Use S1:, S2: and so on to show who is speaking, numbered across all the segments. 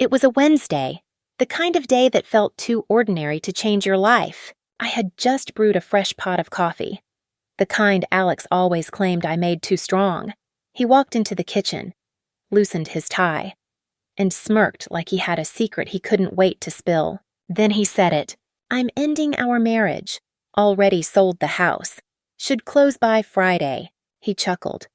S1: It was a Wednesday, the kind of day that felt too ordinary to change your life. I had just brewed a fresh pot of coffee, the kind Alex always claimed I made too strong. He walked into the kitchen, loosened his tie, and smirked like he had a secret he couldn't wait to spill. Then he said it. "I'm ending our marriage. Already sold the house. Should close by Friday." He chuckled,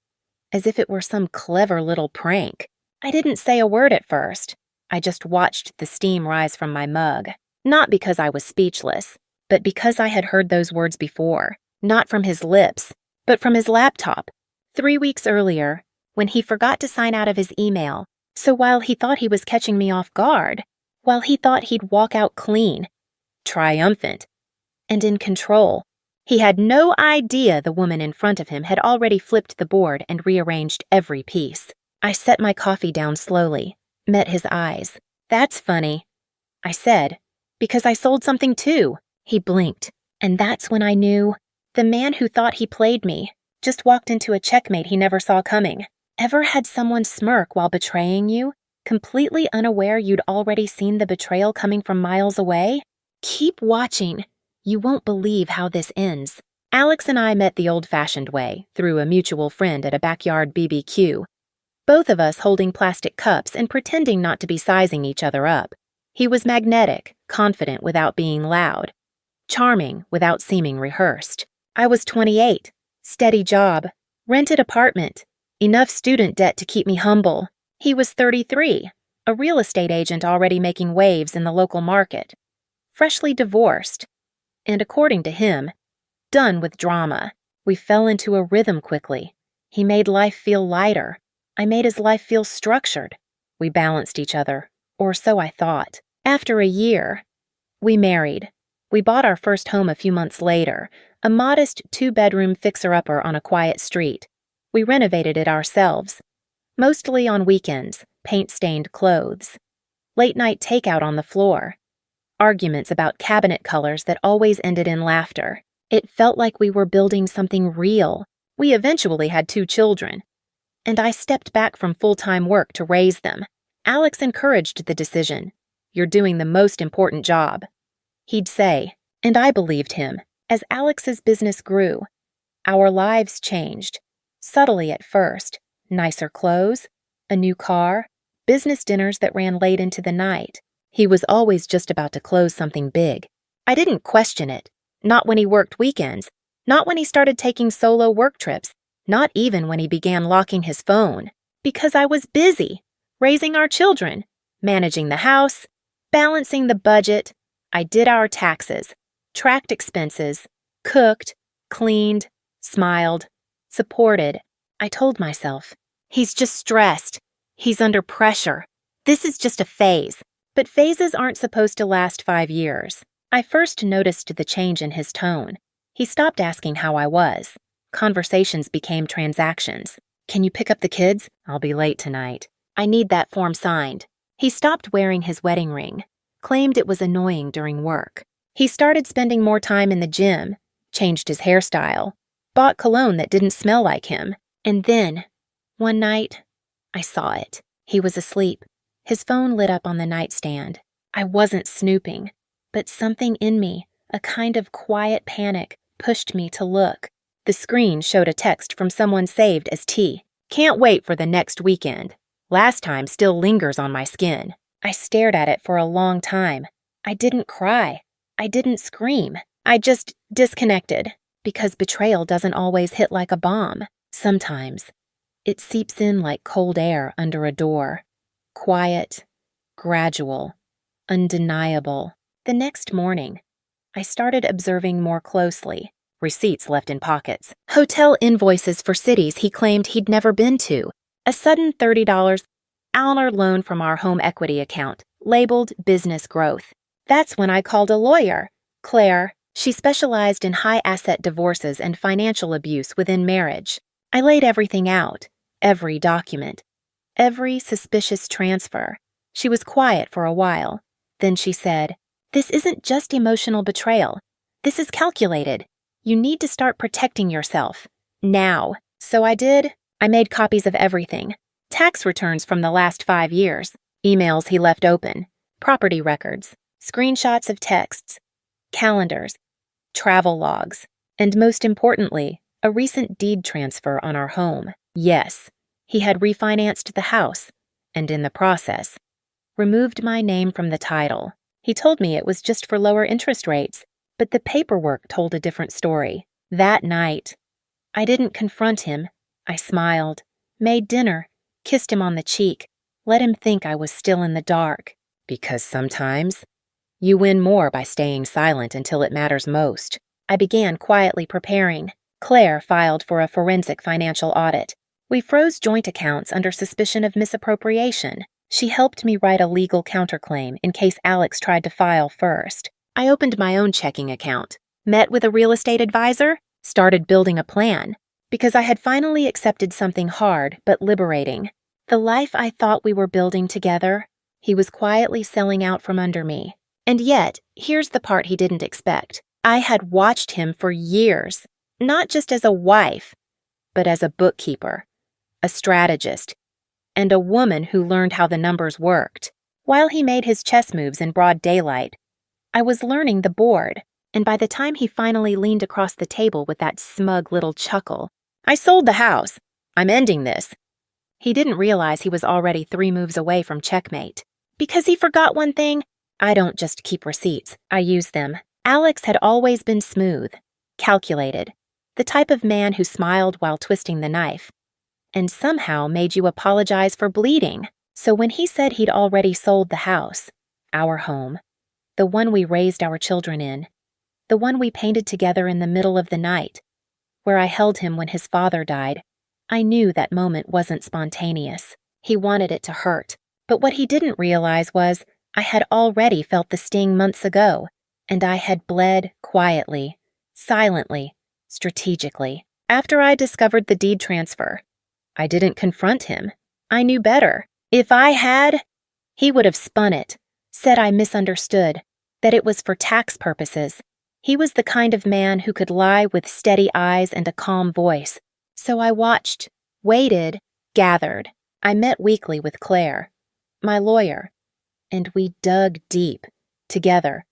S1: as if it were some clever little prank. I didn't say a word at first. I just watched the steam rise from my mug, not because I was speechless, but because I had heard those words before, not from his lips, but from his laptop, 3 weeks earlier, when he forgot to sign out of his email. So while he thought he was catching me off guard, while he thought he'd walk out clean, triumphant, and in control, he had no idea the woman in front of him had already flipped the board and rearranged every piece. I set my coffee down slowly, met his eyes. "That's funny," I said, "because I sold something too." He blinked, and that's when I knew the man who thought he played me just walked into a checkmate he never saw coming. Ever had someone smirk while betraying you, completely unaware you'd already seen the betrayal coming from miles away? Keep watching. You won't believe how this ends. Alex and I met the old-fashioned way, through a mutual friend at a backyard BBQ. Both of us holding plastic cups and pretending not to be sizing each other up. He was magnetic, confident without being loud, charming without seeming rehearsed. I was 28, steady job, rented apartment, enough student debt to keep me humble. He was 33, a real estate agent already making waves in the local market, freshly divorced, and according to him, done with drama. We fell into a rhythm quickly. He made life feel lighter. I made his life feel structured. We balanced each other, or so I thought. After a year, we married. We bought our first home a few months later, a modest 2-bedroom fixer-upper on a quiet street. We renovated it ourselves, mostly on weekends, paint-stained clothes, late-night takeout on the floor, arguments about cabinet colors that always ended in laughter. It felt like we were building something real. We eventually had 2 children, and I stepped back from full-time work to raise them. Alex encouraged the decision. "You're doing the most important job," he'd say, and I believed him. As Alex's business grew, our lives changed, subtly at first. Nicer clothes, a new car, business dinners that ran late into the night. He was always just about to close something big. I didn't question it, not when he worked weekends, not when he started taking solo work trips, not even when he began locking his phone, because I was busy, raising our children, managing the house, balancing the budget. I did our taxes, tracked expenses, cooked, cleaned, smiled, supported. I told myself, he's just stressed. He's under pressure. This is just a phase. But phases aren't supposed to last 5 years. I first noticed the change in his tone. He stopped asking how I was. Conversations became transactions. "Can you pick up the kids? I'll be late tonight. I need that form signed." He stopped wearing his wedding ring, claimed it was annoying during work. He started spending more time in the gym, changed his hairstyle, bought cologne that didn't smell like him. And then, one night, I saw it. He was asleep, his phone lit up on the nightstand. I wasn't snooping, but something in me, a kind of quiet panic, pushed me to look. The screen showed a text from someone saved as T. "Can't wait for the next weekend. Last time still lingers on my skin." I stared at it for a long time. I didn't cry. I didn't scream. I just disconnected, because betrayal doesn't always hit like a bomb. Sometimes it seeps in like cold air under a door. Quiet, gradual, undeniable. The next morning, I started observing more closely. Receipts left in pockets. Hotel invoices for cities he claimed he'd never been to. A sudden $30 loan from our home equity account, labeled business growth. That's when I called a lawyer, Claire. She specialized in high-asset divorces and financial abuse within marriage. I laid everything out, every document, every suspicious transfer. She was quiet for a while. Then she said, "This isn't just emotional betrayal. This is calculated. You need to start protecting yourself. Now." So I did. I made copies of everything. Tax returns from the last 5 years, emails he left open, property records, screenshots of texts, calendars, travel logs, and most importantly, a recent deed transfer on our home. Yes, he had refinanced the house, and in the process, removed my name from the title. He told me it was just for lower interest rates, but the paperwork told a different story. That night, I didn't confront him. I smiled, made dinner, kissed him on the cheek, let him think I was still in the dark. Because sometimes, you win more by staying silent until it matters most. I began quietly preparing. Claire filed for a forensic financial audit. We froze joint accounts under suspicion of misappropriation. She helped me write a legal counterclaim in case Alex tried to file first. I opened my own checking account, met with a real estate advisor, started building a plan, because I had finally accepted something hard but liberating. The life I thought we were building together, he was quietly selling out from under me. And yet, here's the part he didn't expect. I had watched him for years, not just as a wife, but as a bookkeeper, a strategist, and a woman who learned how the numbers worked. While he made his chess moves in broad daylight, I was learning the board, and by the time he finally leaned across the table with that smug little chuckle, "I sold the house. I'm ending this." He didn't realize he was already 3 moves away from checkmate. Because he forgot one thing, I don't just keep receipts, I use them. Alex had always been smooth, calculated, the type of man who smiled while twisting the knife, and somehow made you apologize for bleeding. So when he said he'd already sold the house, our home, the one we raised our children in, the one we painted together in the middle of the night, where I held him when his father died, I knew that moment wasn't spontaneous. He wanted it to hurt. But what he didn't realize was I had already felt the sting months ago, and I had bled quietly, silently, strategically. After I discovered the deed transfer, I didn't confront him. I knew better. If I had, he would have spun it, said I misunderstood, that it was for tax purposes. He was the kind of man who could lie with steady eyes and a calm voice. So I watched, waited, gathered. I met weekly with Claire, my lawyer, and we dug deep, together.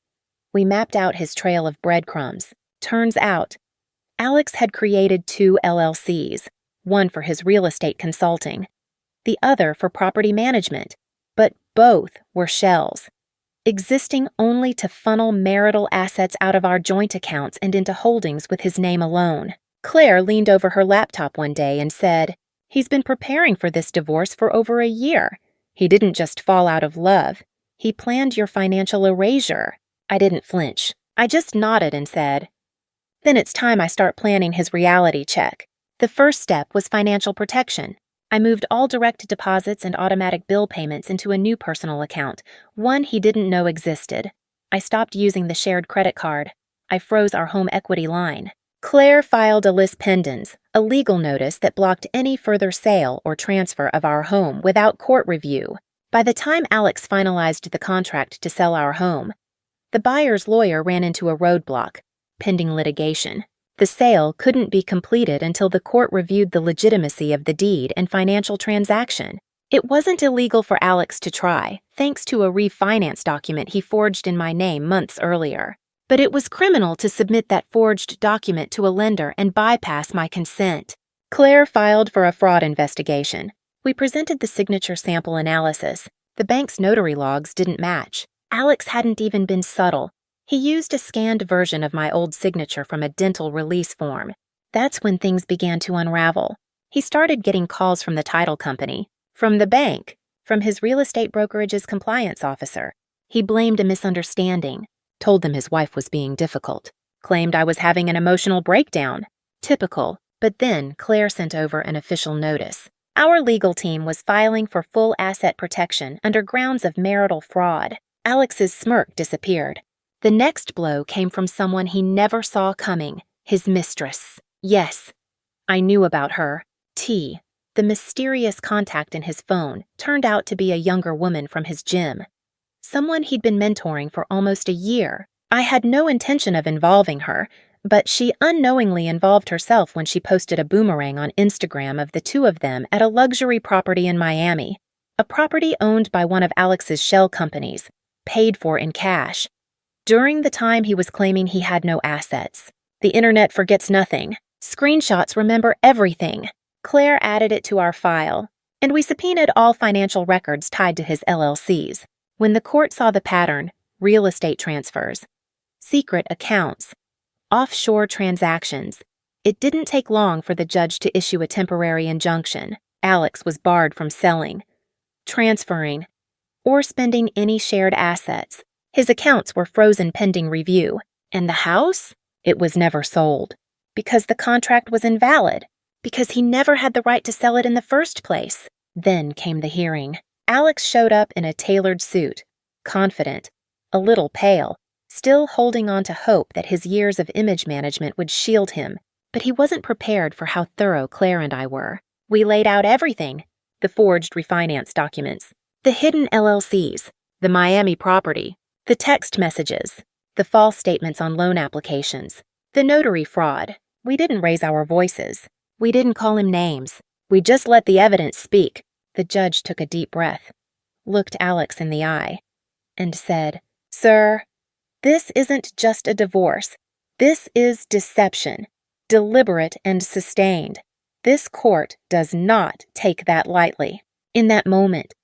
S1: We mapped out his trail of breadcrumbs. Turns out, Alex had created 2 LLCs, one for his real estate consulting, the other for property management, but both were shells, existing only to funnel marital assets out of our joint accounts and into holdings with his name alone. Claire leaned over her laptop one day and said, "He's been preparing for this divorce for over a year. He didn't just fall out of love. He planned your financial erasure." I didn't flinch. I just nodded and said, "Then it's time I start planning his reality check." The first step was financial protection. I moved all direct deposits and automatic bill payments into a new personal account, one he didn't know existed. I stopped using the shared credit card. I froze our home equity line. Claire filed a lis pendens, a legal notice that blocked any further sale or transfer of our home without court review. By the time Alex finalized the contract to sell our home, the buyer's lawyer ran into a roadblock, pending litigation. The sale couldn't be completed until the court reviewed the legitimacy of the deed and financial transaction. It wasn't illegal for Alex to try, thanks to a refinance document he forged in my name months earlier. But it was criminal to submit that forged document to a lender and bypass my consent. Claire filed for a fraud investigation. We presented the signature sample analysis. The bank's notary logs didn't match. Alex hadn't even been subtle. He used a scanned version of my old signature from a dental release form. That's when things began to unravel. He started getting calls from the title company, from the bank, from his real estate brokerage's compliance officer. He blamed a misunderstanding, told them his wife was being difficult, claimed I was having an emotional breakdown. Typical. But then Claire sent over an official notice. Our legal team was filing for full asset protection under grounds of marital fraud. Alex's smirk disappeared. The next blow came from someone he never saw coming, his mistress. Yes, I knew about her. T, the mysterious contact in his phone, turned out to be a younger woman from his gym. Someone he'd been mentoring for almost a year. I had no intention of involving her, but she unknowingly involved herself when she posted a boomerang on Instagram of the two of them at a luxury property in Miami. a property owned by one of Alex's shell companies, paid for in cash. During the time he was claiming he had no assets. The internet forgets nothing. Screenshots remember everything. Claire added it to our file, and we subpoenaed all financial records tied to his LLCs. When the court saw the pattern, real estate transfers, secret accounts, offshore transactions, it didn't take long for the judge to issue a temporary injunction. Alex was barred from selling, transferring, or spending any shared assets. His accounts were frozen pending review, and the house? It was never sold. Because the contract was invalid. Because he never had the right to sell it in the first place. Then came the hearing. Alex showed up in a tailored suit, confident, a little pale, still holding on to hope that his years of image management would shield him, but he wasn't prepared for how thorough Claire and I were. We laid out everything: the forged refinance documents, the hidden LLCs, the Miami property, the text messages, the false statements on loan applications, the notary fraud. We didn't raise our voices. We didn't call him names. We just let the evidence speak. The judge took a deep breath, looked Alex in the eye, and said, "Sir, this isn't just a divorce. This is deception, deliberate and sustained. This court does not take that lightly." In that moment,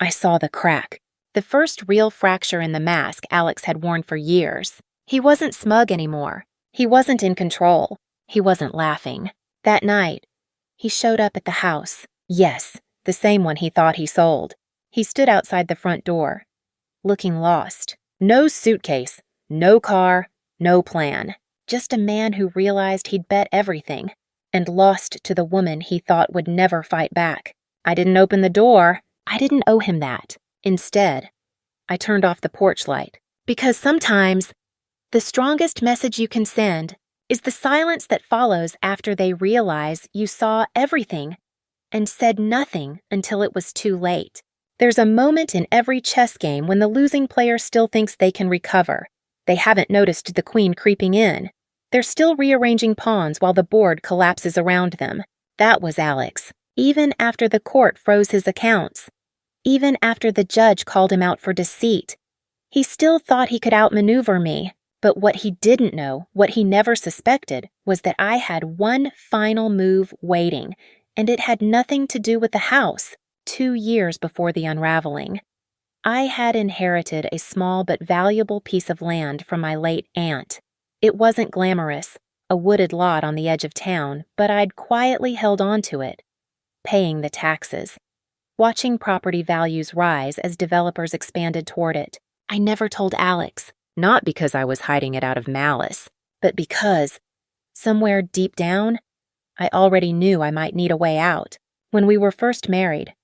S1: I saw the crack, the first real fracture in the mask Alex had worn for years. He wasn't smug anymore. He wasn't in control. He wasn't laughing. That night, he showed up at the house. Yes, the same one he thought he sold. He stood outside the front door, looking lost. No suitcase, no car, no plan. Just a man who realized he'd bet everything and lost to the woman he thought would never fight back. I didn't open the door. I didn't owe him that. Instead, I turned off the porch light. Because sometimes, the strongest message you can send is the silence that follows after they realize you saw everything and said nothing until it was too late. There's a moment in every chess game when the losing player still thinks they can recover. They haven't noticed the queen creeping in. They're still rearranging pawns while the board collapses around them. That was Alex. Even after the court froze his accounts. Even after the judge called him out for deceit. He still thought he could outmaneuver me. But what he didn't know, what he never suspected, was that I had one final move waiting, and it had nothing to do with the house. 2 years before the unraveling, I had inherited a small but valuable piece of land from my late aunt. It wasn't glamorous, a wooded lot on the edge of town, but I'd quietly held on to it, paying the taxes, watching property values rise as developers expanded toward it. I never told Alex, not because I was hiding it out of malice, but because, somewhere deep down, I already knew I might need a way out. When we were first married,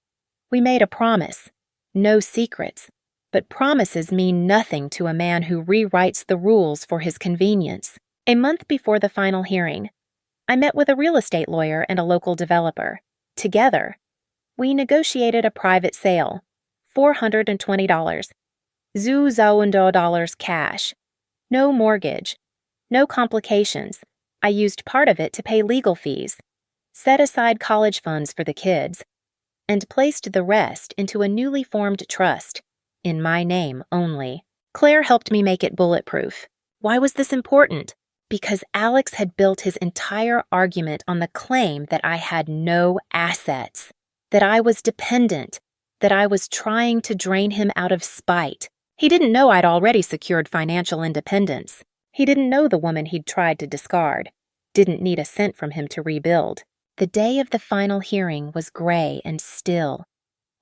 S1: we made a promise. No secrets, but promises mean nothing to a man who rewrites the rules for his convenience. A month before the final hearing, I met with a real estate lawyer and a local developer. Together, we negotiated a private sale, $420, $2,000 cash, no mortgage, no complications. I used part of it to pay legal fees, set aside college funds for the kids, and placed the rest into a newly formed trust, in my name only. Claire helped me make it bulletproof. Why was this important? Because Alex had built his entire argument on the claim that I had no assets, that I was dependent, that I was trying to drain him out of spite. He didn't know I'd already secured financial independence. He didn't know the woman he'd tried to discard, didn't need a cent from him to rebuild. The day of the final hearing was gray and still,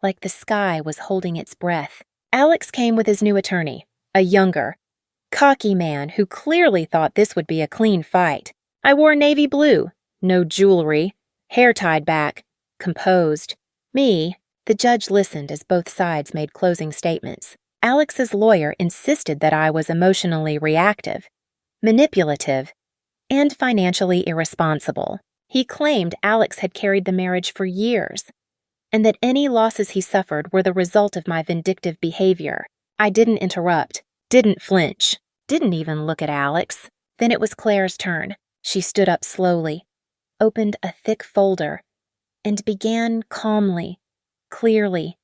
S1: like the sky was holding its breath. Alex came with his new attorney, a younger, cocky man who clearly thought this would be a clean fight. I wore navy blue, no jewelry, hair tied back, composed. The judge listened as both sides made closing statements. Alex's lawyer insisted that I was emotionally reactive, manipulative, and financially irresponsible. He claimed Alex had carried the marriage for years, and that any losses he suffered were the result of my vindictive behavior. I didn't interrupt, didn't flinch, didn't even look at Alex. Then it was Claire's turn. She stood up slowly, opened a thick folder, and began calmly, clearly,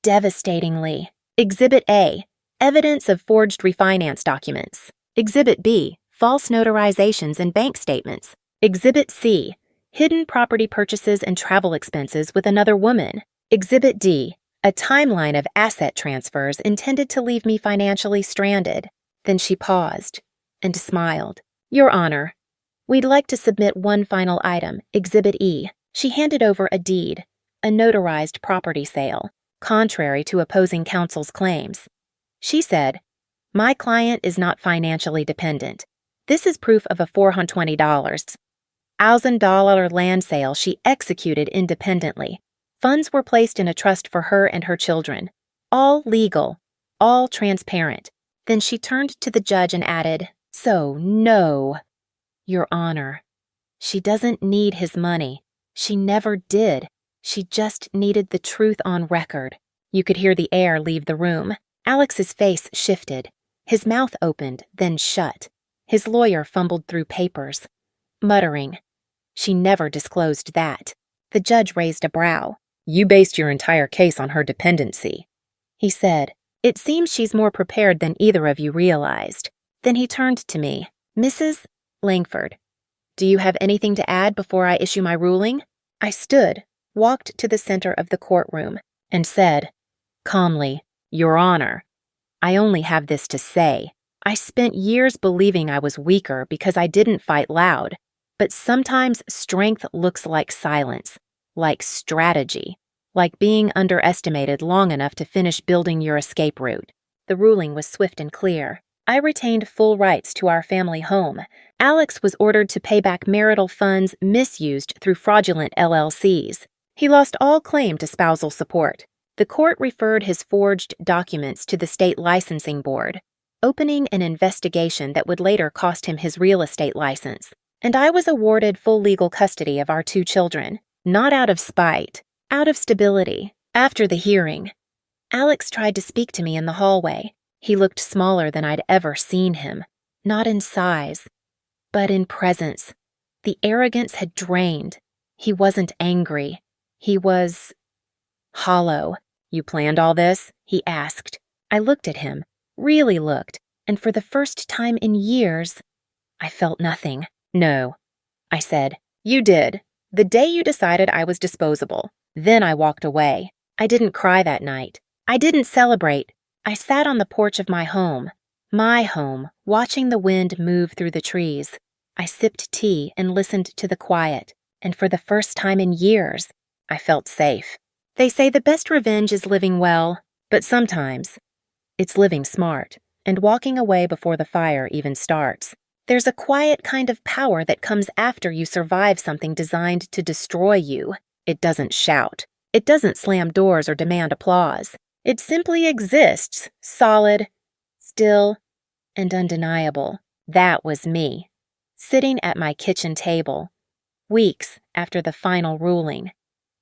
S1: devastatingly. Exhibit A, evidence of forged refinance documents. Exhibit B, false notarizations and bank statements. Exhibit C, hidden property purchases and travel expenses with another woman. Exhibit D, a timeline of asset transfers intended to leave me financially stranded. Then she paused and smiled. Your Honor, we'd like to submit one final item, Exhibit E. She handed over a deed, a notarized property sale, contrary to opposing counsel's claims. She said, "My client is not financially dependent. This is proof of a $420,000 land sale she executed independently. Funds were placed in a trust for her and her children. All legal, all transparent." Then she turned to the judge and added, "So, no, Your Honor, she doesn't need his money. She never did. She just needed the truth on record." You could hear the air leave the room. Alex's face shifted. His mouth opened, then shut. His lawyer fumbled through papers, muttering, "She never disclosed that." The judge raised a brow. "You based your entire case on her dependency," he said. "It seems she's more prepared than either of you realized." Then he turned to me. "Mrs. Langford, do you have anything to add before I issue my ruling?" I stood, walked to the center of the courtroom, and said, calmly, "Your Honor, I only have this to say. I spent years believing I was weaker because I didn't fight loud, but sometimes strength looks like silence, like strategy, like being underestimated long enough to finish building your escape route." The ruling was swift and clear. I retained full rights to our family home. Alex was ordered to pay back marital funds misused through fraudulent LLCs. He lost all claim to spousal support. The court referred his forged documents to the state licensing board, opening an investigation that would later cost him his real estate license. And I was awarded full legal custody of our 2 children, not out of spite, out of stability. After the hearing, Alex tried to speak to me in the hallway. He looked smaller than I'd ever seen him, not in size, but in presence. The arrogance had drained. He wasn't angry. He was hollow. "You planned all this?" he asked. I looked at him, really looked, and for the first time in years, I felt nothing. "No," I said. "You did. The day you decided I was disposable. Then I walked away. I didn't cry that night. I didn't celebrate. I sat on the porch of my home, watching the wind move through the trees. I sipped tea and listened to the quiet, and for the first time in years, I felt safe. They say the best revenge is living well, but sometimes it's living smart and walking away before the fire even starts. There's a quiet kind of power that comes after you survive something designed to destroy you. It doesn't shout. It doesn't slam doors or demand applause. It simply exists, solid, still, and undeniable. That was me, sitting at my kitchen table, weeks after the final ruling,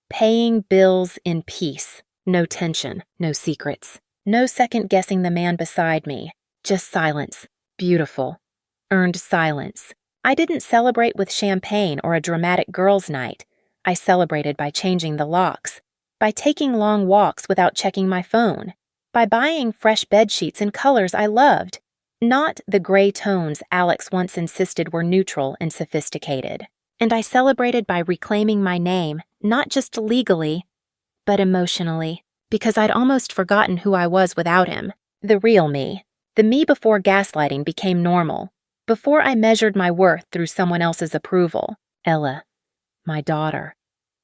S1: paying bills in peace. No tension, no secrets, no second-guessing the man beside me. Just silence. Beautiful, earned silence. I didn't celebrate with champagne or a dramatic girls' night. I celebrated by changing the locks, by taking long walks without checking my phone, by buying fresh bedsheets in colors I loved, not the gray tones Alex once insisted were neutral and sophisticated. And I celebrated by reclaiming my name, not just legally, but emotionally, because I'd almost forgotten who I was without him. The real me. The me before gaslighting became normal, before I measured my worth through someone else's approval. Ella, my daughter,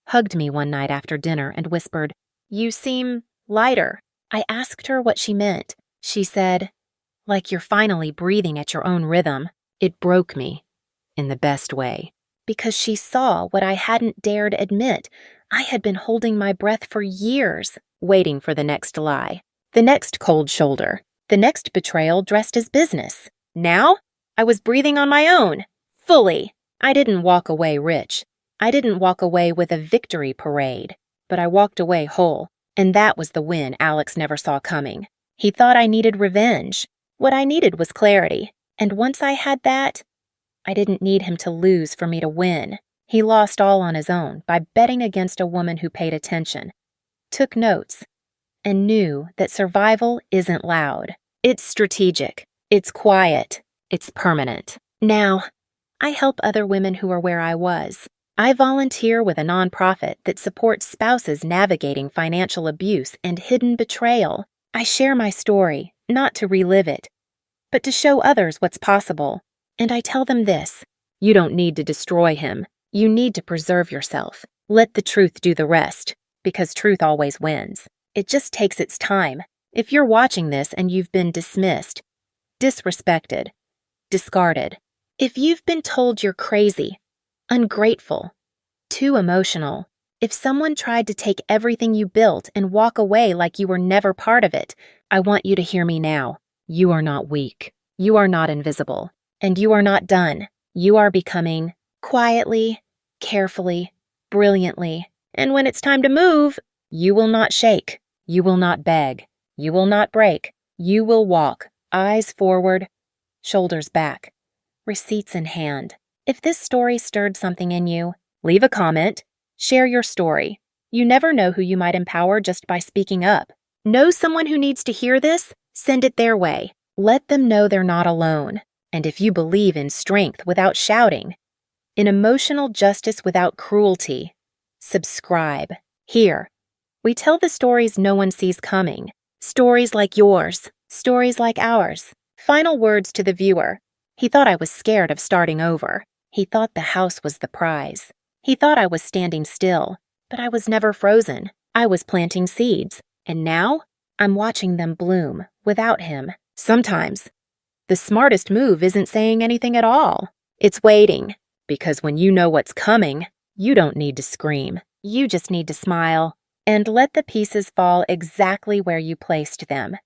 S1: hugged me one night after dinner and whispered, "You seem lighter." I asked her what she meant. She said, "Like you're finally breathing at your own rhythm." It broke me, in the best way, because she saw what I hadn't dared admit. I had been holding my breath for years, waiting for the next lie, the next cold shoulder, the next betrayal dressed as business. Now, I was breathing on my own, fully. I didn't walk away rich. I didn't walk away with a victory parade, but I walked away whole, and that was the win Alex never saw coming. He thought I needed revenge. What I needed was clarity, and once I had that, I didn't need him to lose for me to win. He lost all on his own by betting against a woman who paid attention, took notes, and knew that survival isn't loud. It's strategic. It's quiet. It's permanent. Now, I help other women who are where I was. I volunteer with a nonprofit that supports spouses navigating financial abuse and hidden betrayal. I share my story, not to relive it, but to show others what's possible. And I tell them this: you don't need to destroy him. You need to preserve yourself. Let the truth do the rest, because truth always wins. It just takes its time. If you're watching this and you've been dismissed, disrespected, discarded, if you've been told you're crazy, ungrateful, too emotional, if someone tried to take everything you built and walk away like you were never part of it, I want you to hear me now. You are not weak. You are not invisible. And you are not done. You are becoming quietly, carefully, brilliantly. And when it's time to move, you will not shake. You will not beg. You will not break. You will walk, eyes forward, shoulders back, receipts in hand. If this story stirred something in you, leave a comment, share your story. You never know who you might empower just by speaking up. Know someone who needs to hear this? Send it their way. Let them know they're not alone. And if you believe in strength without shouting, in emotional justice without cruelty, subscribe. Here, we tell the stories no one sees coming. Stories like yours. Stories like ours. Final words to the viewer. He thought I was scared of starting over. He thought the house was the prize. He thought I was standing still, but I was never frozen. I was planting seeds, and now I'm watching them bloom without him. Sometimes, the smartest move isn't saying anything at all. It's waiting, because when you know what's coming, you don't need to scream. You just need to smile and let the pieces fall exactly where you placed them.